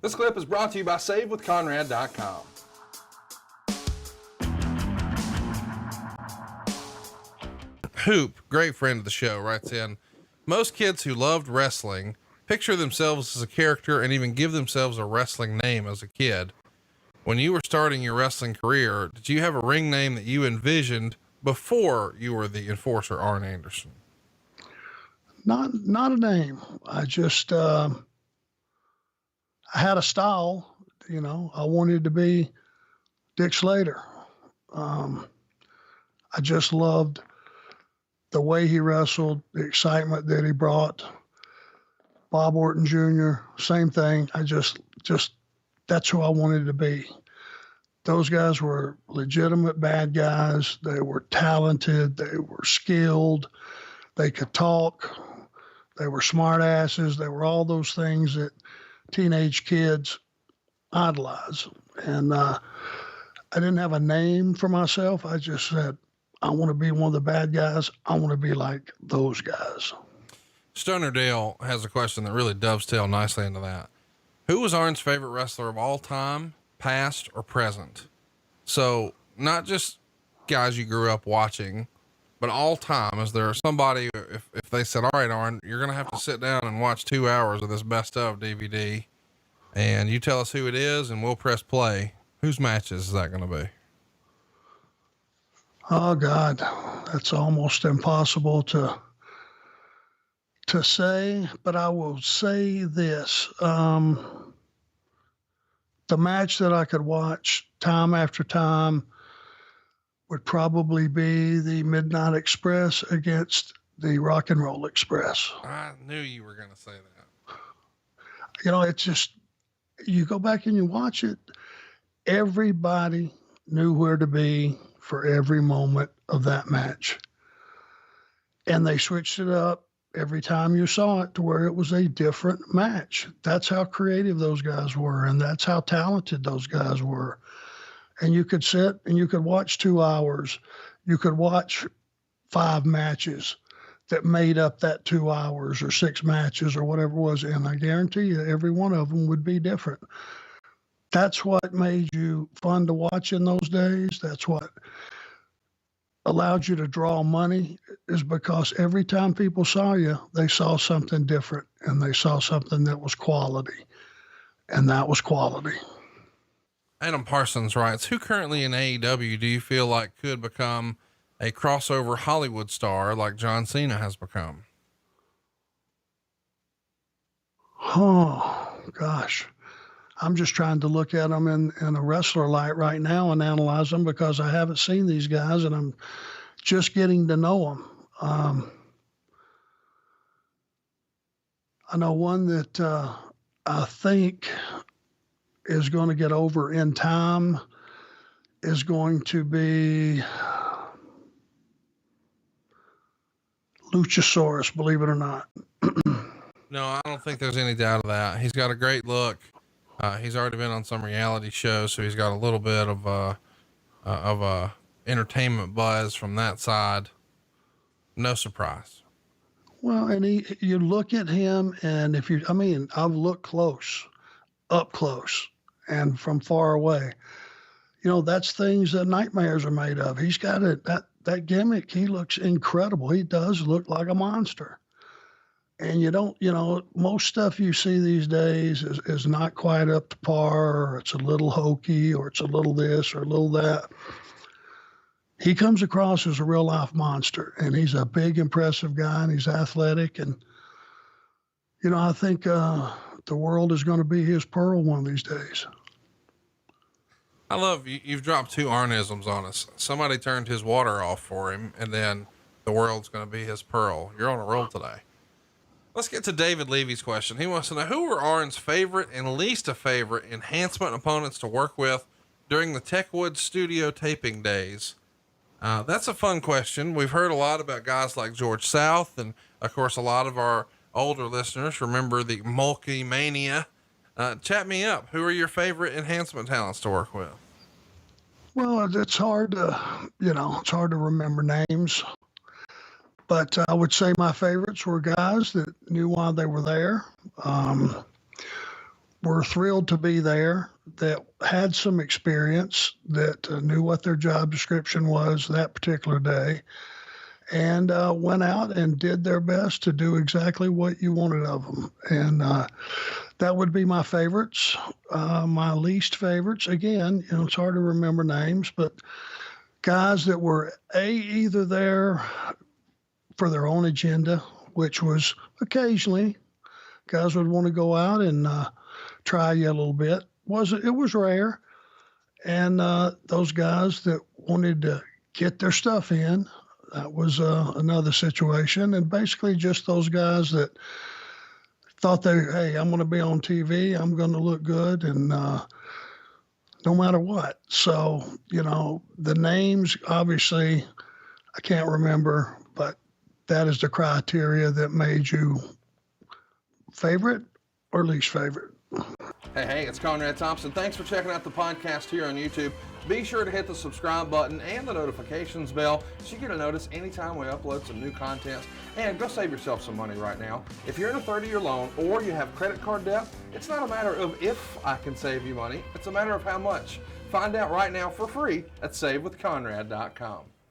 This clip is brought to you by SaveWithConrad.com. Hoop, great friend of the show, writes in, most kids who loved wrestling picture themselves as a character and even give themselves a wrestling name as a kid. When you were starting your wrestling career, did you have a ring name that you envisioned before you were the enforcer Arn Anderson? Not a name. I just, I had a style, you know, I wanted to be Dick Slater. I just loved the way he wrestled, the excitement that he brought. Bob Orton Jr., same thing. I just, that's who I wanted to be. Those guys were legitimate bad guys. They were talented. They were skilled. They could talk. They were smart asses. They were all those things that teenage kids idolize. And I didn't have a name for myself. I just said, I want to be one of the bad guys. I want to be like those guys. Stoner Dale has a question that really dovetails nicely into that. Who was Arn's favorite wrestler of all time, past or present? So not just guys you grew up watching, but all time. Is there somebody, if they said, all right, Arn, you're going to have to sit down and watch 2 hours of this best of DVD and you tell us who it is and we'll press play. Whose matches is that going to be? Oh God, that's almost impossible to say, but I will say this. The match that I could watch time after time would probably be the Midnight Express against the Rock and Roll Express. I knew you were going to say that. You know, it's just, you go back and you watch it, everybody knew where to be for every moment of that match. And they switched it up every time you saw it to where it was a different match. That's how creative those guys were. And that's how talented those guys were. And you could sit and you could watch 2 hours. You could watch 5 matches that made up that 2 hours or 6 matches or whatever it was. And I guarantee you every one of them would be different. That's what made you fun to watch in those days. That's what allowed you to draw money, is because every time people saw you, they saw something different and they saw something that was quality, and that was quality. Adam Parsons writes, who currently in AEW do you feel like could become a crossover Hollywood star like John Cena has become? Oh gosh. I'm just trying to look at them in a wrestler light right now and analyze them, because I haven't seen these guys and I'm just getting to know them. I know one that I think is going to get over in time is going to be Luchasaurus, believe it or not. No, I don't think there's any doubt of that. He's got a great look. He's already been on some reality shows, so he's got a little bit of entertainment buzz from that side. No surprise. Well, and you look at him, and I've looked up close and from far away. You know, that's things that nightmares are made of. He's got that gimmick. He looks incredible. He does look like a monster. And most stuff you see these days is not quite up to par, or it's a little hokey, or it's a little this or a little that. He comes across as a real life monster, and he's a big, impressive guy, and he's athletic. And, I think the world is going to be his pearl one of these days. I love you. You've dropped 2 Arnisms on us. Somebody turned his water off for him, and then the world's going to be his pearl. You're on a roll today. Let's get to David Levy's question. He wants to know, who were Arn's favorite and least favorite enhancement opponents to work with during the Techwood studio taping days? That's a fun question. We've heard a lot about guys like George South. And of course, a lot of our older listeners remember the Mulkey Mania. Chat me up. Who are your favorite enhancement talents to work with? Well, it's hard to remember names. But I would say my favorites were guys that knew why they were there. were thrilled to be there, that had some experience, that knew what their job description was that particular day, and went out and did their best to do exactly what you wanted of them. And that would be my favorites. My least favorites, again, it's hard to remember names, but guys that were either there for their own agenda, which was occasionally guys would want to go out and try you a little bit. It was rare. And those guys that wanted to get their stuff in, that was another situation. And basically just those guys that thought hey, I'm going to be on TV, I'm going to look good, and no matter what. So, the names, obviously, I can't remember, but that is the criteria that made you favorite or least favorite. Hey, it's Conrad Thompson. Thanks for checking out the podcast here on YouTube. Be sure to hit the subscribe button and the notifications bell so you get a notice anytime we upload some new content. And go save yourself some money right now. If you're in a 30-year loan or you have credit card debt, it's not a matter of if I can save you money, it's a matter of how much. Find out right now for free at SaveWithConrad.com.